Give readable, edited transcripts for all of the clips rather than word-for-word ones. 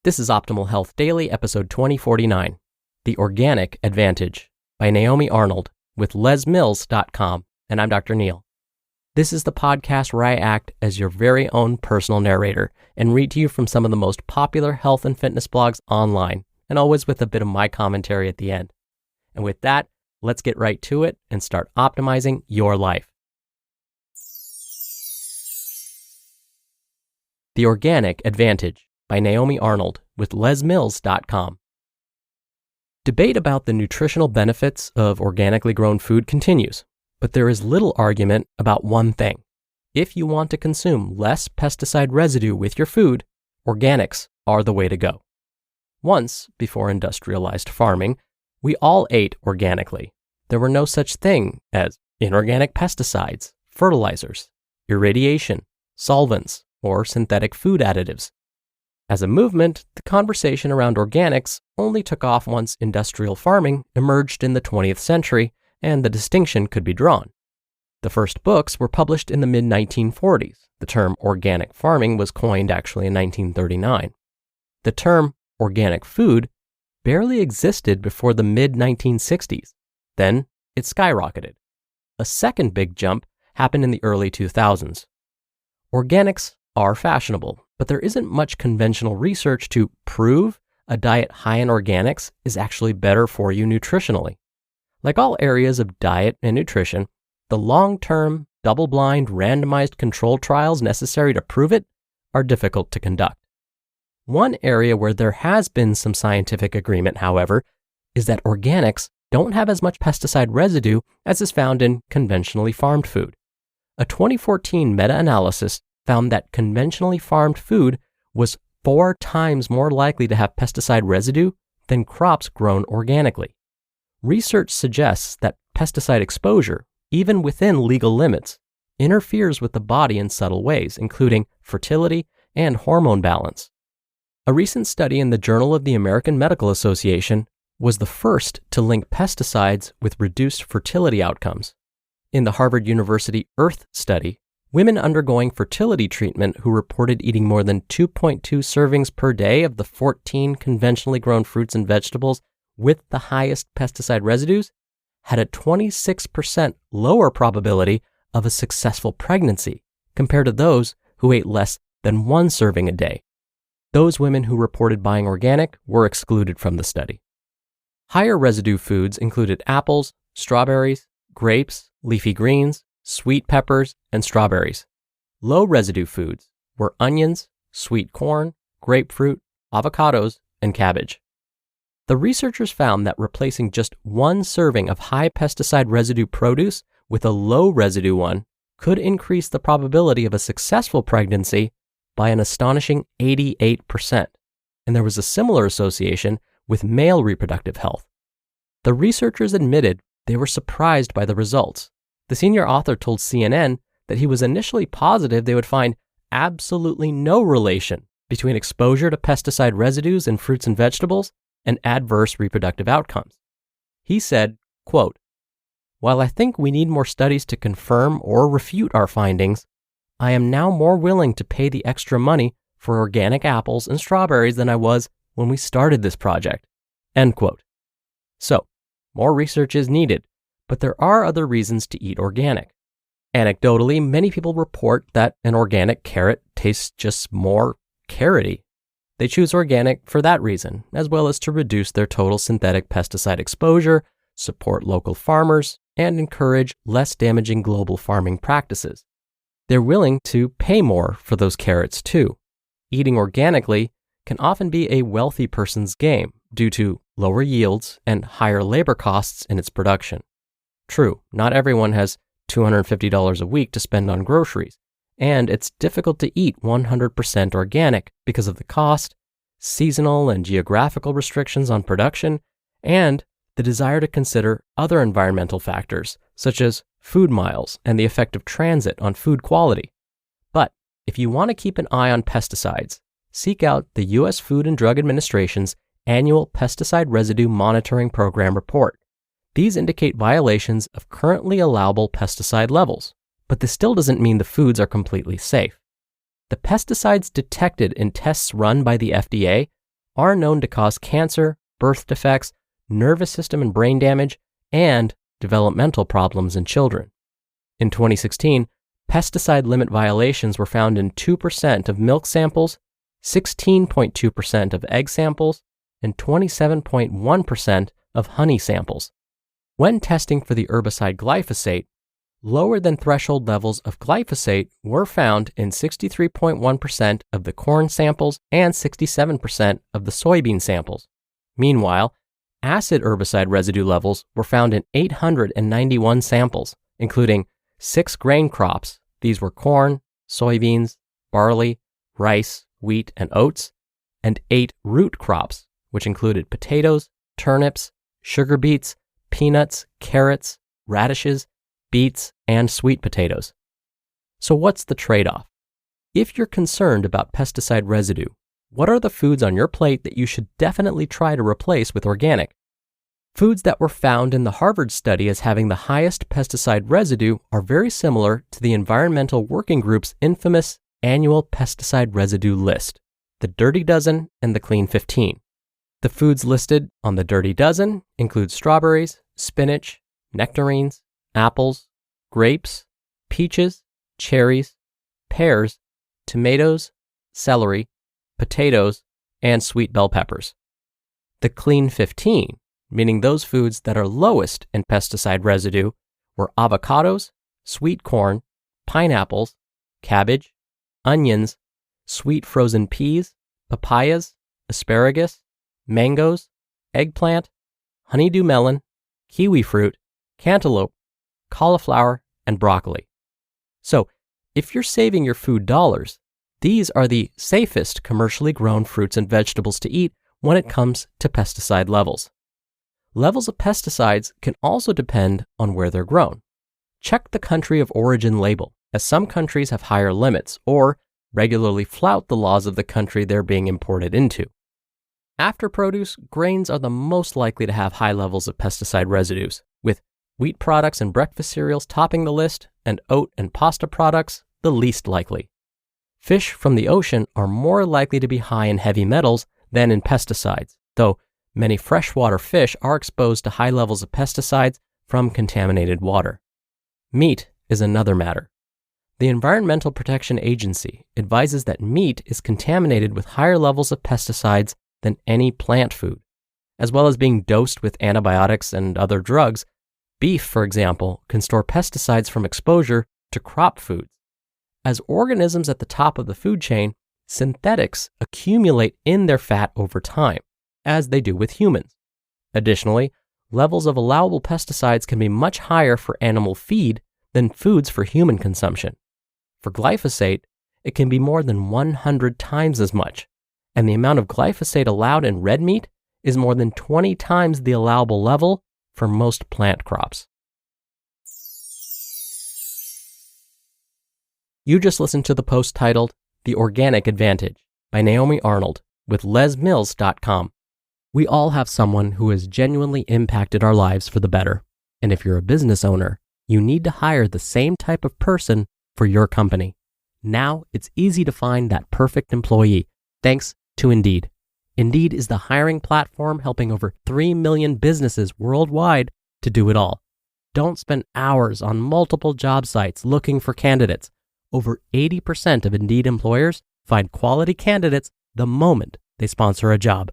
This is Optimal Health Daily, episode 2049, The Organic Advantage by Naomi Arnold with lesmills.com, and I'm Dr. Neil. This is the podcast where I act as your very own personal narrator and read to you from some of the most popular health and fitness blogs online, and always with a bit of my commentary at the end. And with that, let's get right to it and start optimizing your life. The Organic Advantage by Naomi Arnold with lesmills.com. Debate about the nutritional benefits of organically grown food continues, but there is little argument about one thing. If you want to consume less pesticide residue with your food, organics are the way to go. Once, before industrialized farming, we all ate organically. There were no such thing as inorganic pesticides, fertilizers, irradiation, solvents, or synthetic food additives. As a movement, the conversation around organics only took off once industrial farming emerged in the 20th century and the distinction could be drawn. The first books were published in the mid-1940s. The term organic farming was coined actually in 1939. The term organic food barely existed before the mid-1960s. Then it skyrocketed. A second big jump happened in the early 2000s. Organics are fashionable, but there isn't much conventional research to prove a diet high in organics is actually better for you nutritionally. Like all areas of diet and nutrition, the long-term, double-blind, randomized control trials necessary to prove it are difficult to conduct. One area where there has been some scientific agreement, however, is that organics don't have as much pesticide residue as is found in conventionally farmed food. A 2014 meta-analysis found that conventionally farmed food was 4 times more likely to have pesticide residue than crops grown organically. Research suggests that pesticide exposure, even within legal limits, interferes with the body in subtle ways, including fertility and hormone balance. A recent study in the Journal of the American Medical Association was the first to link pesticides with reduced fertility outcomes. In the Harvard University Earth study, women undergoing fertility treatment who reported eating more than 2.2 servings per day of the 14 conventionally grown fruits and vegetables with the highest pesticide residues had a 26% lower probability of a successful pregnancy compared to those who ate less than 1 serving a day. Those women who reported buying organic were excluded from the study. Higher residue foods included apples, strawberries, grapes, leafy greens, sweet peppers, and strawberries. Low residue foods were onions, sweet corn, grapefruit, avocados, and cabbage. The researchers found that replacing just 1 serving of high pesticide residue produce with a low residue one could increase the probability of a successful pregnancy by an astonishing 88%, and there was a similar association with male reproductive health. The researchers admitted they were surprised by the results. The senior author told CNN that he was initially positive they would find absolutely no relation between exposure to pesticide residues in fruits and vegetables and adverse reproductive outcomes. He said, quote, "While I think we need more studies to confirm or refute our findings, I am now more willing to pay the extra money for organic apples and strawberries than I was when we started this project." End quote. So, more research is needed, but there are other reasons to eat organic. Anecdotally, many people report that an organic carrot tastes just more carroty. They choose organic for that reason, as well as to reduce their total synthetic pesticide exposure, support local farmers, and encourage less damaging global farming practices. They're willing to pay more for those carrots too. Eating organically can often be a wealthy person's game due to lower yields and higher labor costs in its production. True, not everyone has $250 a week to spend on groceries, and it's difficult to eat 100% organic because of the cost, seasonal and geographical restrictions on production, and the desire to consider other environmental factors, such as food miles and the effect of transit on food quality. But if you want to keep an eye on pesticides, seek out the U.S. Food and Drug Administration's annual Pesticide Residue Monitoring Program report. These indicate violations of currently allowable pesticide levels, but this still doesn't mean the foods are completely safe. The pesticides detected in tests run by the FDA are known to cause cancer, birth defects, nervous system and brain damage, and developmental problems in children. In 2016, pesticide limit violations were found in 2% of milk samples, 16.2% of egg samples, and 27.1% of honey samples. When testing for the herbicide glyphosate, lower than threshold levels of glyphosate were found in 63.1% of the corn samples and 67% of the soybean samples. Meanwhile, acid herbicide residue levels were found in 891 samples, including 6 grain crops. These were corn, soybeans, barley, rice, wheat, and oats, and 8 root crops, which included potatoes, turnips, sugar beets, peanuts, carrots, radishes, beets, and sweet potatoes. So what's the trade-off? If you're concerned about pesticide residue, what are the foods on your plate that you should definitely try to replace with organic? Foods that were found in the Harvard study as having the highest pesticide residue are very similar to the Environmental Working Group's infamous annual pesticide residue list, the Dirty Dozen and the Clean 15. The foods listed on the Dirty Dozen include strawberries, spinach, nectarines, apples, grapes, peaches, cherries, pears, tomatoes, celery, potatoes, and sweet bell peppers. The Clean 15, meaning those foods that are lowest in pesticide residue, were avocados, sweet corn, pineapples, cabbage, onions, sweet frozen peas, papayas, asparagus, mangoes, eggplant, honeydew melon, kiwi fruit, cantaloupe, cauliflower, and broccoli. So, if you're saving your food dollars, these are the safest commercially grown fruits and vegetables to eat when it comes to pesticide levels. Levels of pesticides can also depend on where they're grown. Check the country of origin label, as some countries have higher limits or regularly flout the laws of the country they're being imported into. After produce, grains are the most likely to have high levels of pesticide residues, with wheat products and breakfast cereals topping the list, and oat and pasta products the least likely. Fish from the ocean are more likely to be high in heavy metals than in pesticides, though many freshwater fish are exposed to high levels of pesticides from contaminated water. Meat is another matter. The Environmental Protection Agency advises that meat is contaminated with higher levels of pesticides than any plant food, as well as being dosed with antibiotics and other drugs. Beef, for example, can store pesticides from exposure to crop foods. As organisms at the top of the food chain, synthetics accumulate in their fat over time, as they do with humans. Additionally, levels of allowable pesticides can be much higher for animal feed than foods for human consumption. For glyphosate, it can be more than 100 times as much, and the amount of glyphosate allowed in red meat is more than 20 times the allowable level for most plant crops. You just listened to the post titled The Organic Advantage by Naomi Arnold with lesmills.com. We all have someone who has genuinely impacted our lives for the better, and if you're a business owner, you need to hire the same type of person for your company. Now it's easy to find that perfect employee thanks to Indeed. Indeed is the hiring platform helping over 3 million businesses worldwide to do it all. Don't spend hours on multiple job sites looking for candidates. Over 80% of Indeed employers find quality candidates the moment they sponsor a job.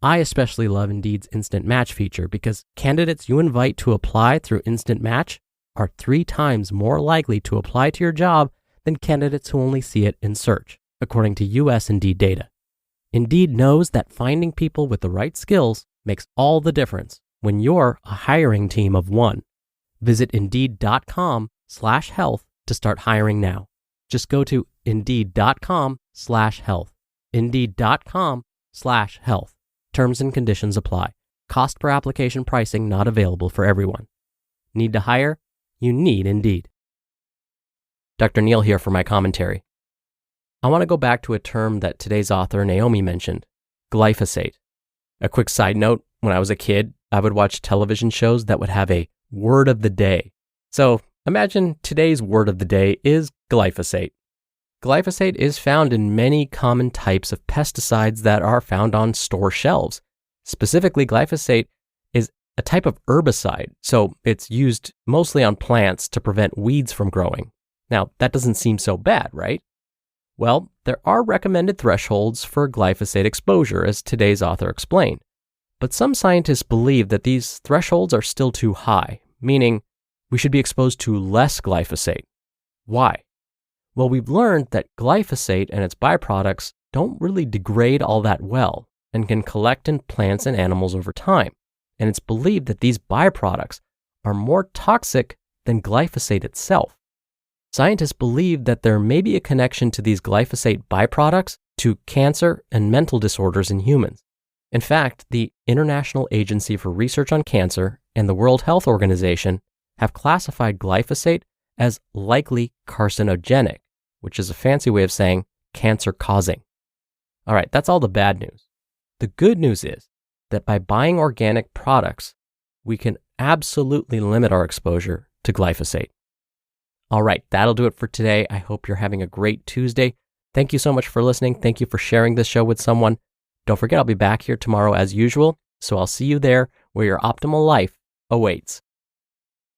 I especially love Indeed's Instant Match feature because candidates you invite to apply through Instant Match are 3 times more likely to apply to your job than candidates who only see it in search, according to US Indeed data. Indeed knows that finding people with the right skills makes all the difference when you're a hiring team of one. Visit Indeed.com/health to start hiring now. Just go to Indeed.com/health. Indeed.com/health. Terms and conditions apply. Cost per application pricing not available for everyone. Need to hire? You need Indeed. Dr. Neal here for my commentary. I want to go back to a term that today's author Naomi mentioned, glyphosate. A quick side note, when I was a kid, I would watch television shows that would have a word of the day. So imagine today's word of the day is glyphosate. glyphosate is found in many common types of pesticides that are found on store shelves. Specifically, glyphosate is a type of herbicide, so it's used mostly on plants to prevent weeds from growing. Now, that doesn't seem so bad, right? Well, there are recommended thresholds for glyphosate exposure, as today's author explained. But some scientists believe that these thresholds are still too high, meaning we should be exposed to less glyphosate. Why? Well, we've learned that glyphosate and its byproducts don't really degrade all that well and can collect in plants and animals over time. And it's believed that these byproducts are more toxic than glyphosate itself. Scientists believe that there may be a connection to these glyphosate byproducts to cancer and mental disorders in humans. In fact, the International Agency for Research on Cancer and the World Health Organization have classified glyphosate as likely carcinogenic, which is a fancy way of saying cancer-causing. All right, that's all the bad news. The good news is that by buying organic products, we can absolutely limit our exposure to glyphosate. All right, that'll do it for today. I hope you're having a great Tuesday. Thank you so much for listening. Thank you for sharing this show with someone. Don't forget, I'll be back here tomorrow as usual, so I'll see you there where your optimal life awaits.